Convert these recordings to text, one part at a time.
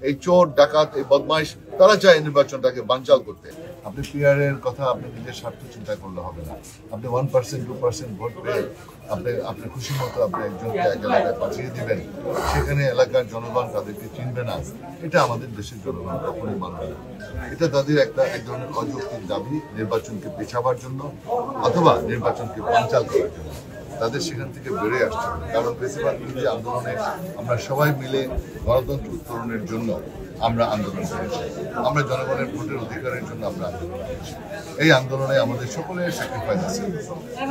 এই চোর ডাকাত এই বদমাইশ তারা চায় নির্বাচনটাকে বানচাল করতে। আপনি পিআর এর কথা আপনি নিজের স্বার্থ চিন্তা করলে হবে না। আপনি 1% 2% ভোট পেয়ে আপনি খুশি মতো আপনি একজনকে এক এলাকায় পাঠিয়ে দিবেন, সেখানে এলাকার জনগণ তাদেরকে চিনবে না, এটা আমাদের দেশের জনগণ কখনোই মানবে না। এটা তাদের এক ধরনের অযৌক্তিক দাবি নির্বাচনকে পেছাবার জন্য অথবা নির্বাচনকে বানচাল করার জন্য। তাদের সেখান থেকে বেড়ে আসতে হবে, কারণ বেশিরভাগ বিরোধী আন্দোলনে আমরা সবাই মিলে গণতন্ত্র উত্তরণের জন্য আমরা আন্দোলন করেছি, আমরা জনগণের ভোটের অধিকারের জন্য আমরা আন্দোলন করেছি। এই আন্দোলনে আমাদের সকলের স্যাক্রিফাইস আছে।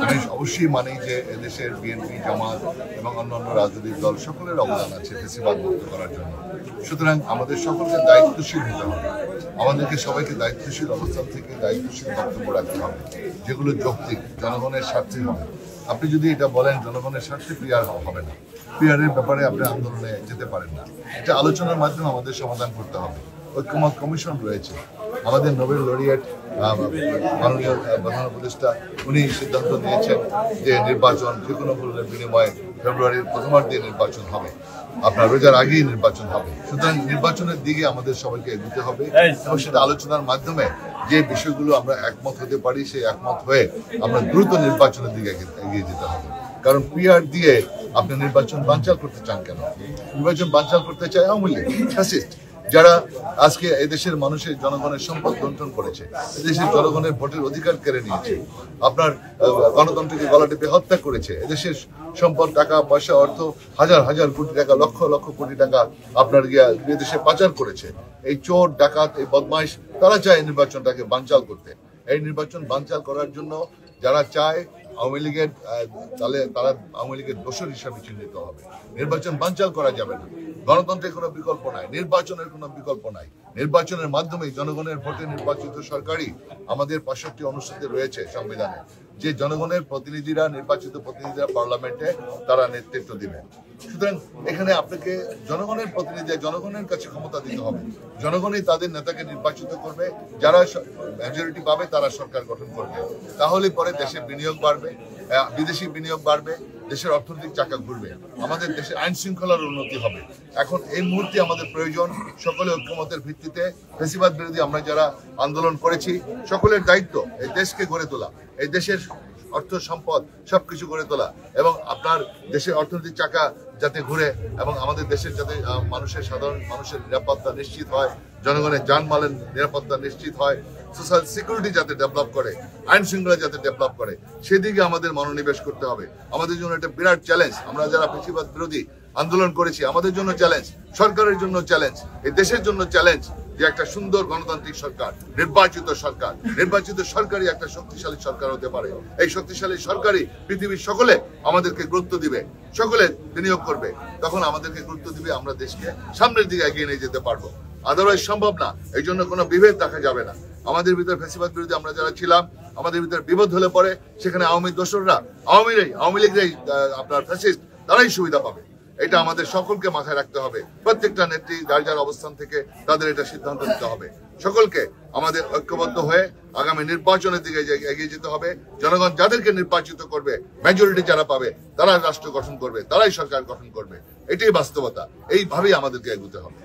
আমি অবশ্যই মানি যে এদেশের বিএনপি, জামাত এবং অন্যান্য রাজনৈতিক দল সকলের অবদান আছে ফ্যাসিবাদ মুক্ত করার জন্য। সুতরাং আমাদের সকলকে দায়িত্বশীল হতে হবে, আমাদেরকে সবাইকে দায়িত্বশীল অবস্থান থেকে দায়িত্বশীল বক্তব্য রাখতে হবে, যেগুলো যৌক্তিক জনগণের স্বার্থে হবে। আপনি যদি এটা বলেন জনগণের স্বার্থে পিআর হবে না, পিআরের ব্যাপারে আপনি আন্দোলনে যেতে পারেন না। এটা আলোচনার মাধ্যমে আমাদের সমাধান করতে হবে। ঐক্যমত কমিশন রয়েছে, আমাদের নোবেল লরিয়েট মাননীয় প্রধান উপদেষ্টা উনি সিদ্ধান্ত নিয়েছেন যে নির্বাচন যে কোনো মূল্যের বিনিময়ে ফেব্রুয়ারির প্রথমার্ধে নির্বাচন হবে, আপনার রোজার আগেই নির্বাচন হবে। সুতরাং নির্বাচনের দিকে আমাদের সবাইকে এগোতে হবে এবং সেটা আলোচনার মাধ্যমে যে বিষয়গুলো আমরা একমত হতে পারি সেই একমত হয়ে আমরা দ্রুত নির্বাচনের দিকে এগিয়ে যেতে হবে। কারণ পিআর দিয়ে আপনি নির্বাচন বানচাল করতে চান কেন? নির্বাচন বানচাল করতে চায় আওয়ামী লীগ, ফ্যাসিস্ট, যারা আজকে এদেশের মানুষের জনগণের সম্পদ লুণ্ঠন করেছে, এদেশের জনগণের ভোটের অধিকার কেড়ে নিয়েছে, আপনার গণতন্ত্রকে গলা টিপে হত্যা করেছে, এদেশের সম্পদ, টাকা পয়সা, অর্থ হাজার হাজার কোটি টাকা, লক্ষ লক্ষ কোটি টাকা আপনার বিদেশে পাচার করেছে। এই চোর ডাকাত এই বদমাইশ তারা চায় নির্বাচনটাকে বানচাল করতে। এই নির্বাচন বানচাল করার জন্য যারা চায় আওয়ামী লীগের, তাহলে তারা আওয়ামী লীগের দোষর হিসাবে চিহ্নিত হবে। নির্বাচন বানচাল করা যাবে না। গণতন্ত্রের কোনো বিকল্প নাই, নির্বাচনের কোনো বিকল্প নাই। নির্বাচনের মাধ্যমে জনগণের ভোটে নির্বাচিত সরকারই আমাদের 65 অনুচ্ছেদে রয়েছে সংবিধানে, যে জনগণের প্রতিনিধিরা, নির্বাচিত প্রতিনিধিরা পার্লামেন্টে তারা নেতৃত্ব দিবেন। সুতরাং এখানে আপনাকে জনগণের প্রতিনিধি, জনগণের কাছে ক্ষমতা দিতে হবে। জনগণই তাদের নেতাকে নির্বাচিত করবে, যারা মেজরিটি পাবে তারা সরকার গঠন করবে। তাহলে পরে দেশে বিনিয়োগ বাড়বে, বিদেশি বিনিয়োগ বাড়বে, দেশের অর্থনৈতিক চাকা ঘুরবে, আমাদের দেশের আইন শৃঙ্খলার উন্নতি হবে। এখন এই মুহূর্তে আমাদের প্রয়োজন সকলে ঐক্যমতের ভিত্তিতে ফ্যাসিবাদ বিরোধী আমরা যারা আন্দোলন করেছি সকলের দায়িত্ব এই দেশকে গড়ে তোলা, এই দেশের অর্থ সম্পদ সবকিছু গড়ে তোলা এবং আপনার দেশের অর্থনৈতিক চাকা যাতে ঘুরে এবং আমাদের দেশের যাতে সাধারণ মানুষের নিরাপত্তা নিশ্চিত হয়, জনগণের জানমালের নিরাপত্তা নিশ্চিত হয়, সোশ্যাল সিকিউরিটি যাতে ডেভেলপ করে, আইন শৃঙ্খলা যাতে ডেভেলপ করে, সেদিকে আমাদের মনোনিবেশ করতে হবে। আমাদের জন্য একটা বিরাট চ্যালেঞ্জ। আমরা যারা ফ্যাসিবাদ বিরোধী আন্দোলন করেছি আমাদের জন্য চ্যালেঞ্জ, সরকারের জন্য চ্যালেঞ্জ, এই দেশের জন্য চ্যালেঞ্জ যে একটা সুন্দর গণতান্ত্রিক সরকার, নির্বাচিত সরকারই একটা শক্তিশালী সরকার হতে পারে। এই শক্তিশালী সরকারই পৃথিবীর সকলে আমাদেরকে গুরুত্ব দিবে, সকলে বিনিয়োগ করবে, তখন আমাদেরকে গুরুত্ব দিবে, আমরা দেশকে সামনের দিকে এগিয়ে নিয়ে যেতে পারবো। আদারওয়াইজ সম্ভব না। এই জন্য কোনো বিভেদ দেখা যাবে না। আমাদের ভিতরে ফ্যাসিবাদ বিরোধী আমরা যারা ছিলাম, আমাদের ভিতরে বিভেদ হলে পরে সেখানে আওয়ামী দোসররা, আওয়ামী লীগরাই আপনার ফ্যাসিস্ট, তারাই সুবিধা পাবে। এটা আমাদের সকলকে মাথায় রাখতে হবে। প্রত্যেকটা নেত্রী যার যার অবস্থান থেকে তাদের এটা সিদ্ধান্ত নিতে হবে। সকলকে আমাদের ঐক্যবদ্ধ হয়ে আগামী নির্বাচনের দিকে এগিয়ে যেতে হবে। জনগণ যাদেরকে নির্বাচিত করবে, মেজরিটি যারা পাবে, তারা রাষ্ট্র গঠন করবে, তারাই সরকার গঠন করবে। এটাই বাস্তবতা। এইভাবেই আমাদেরকে এগোতে হবে।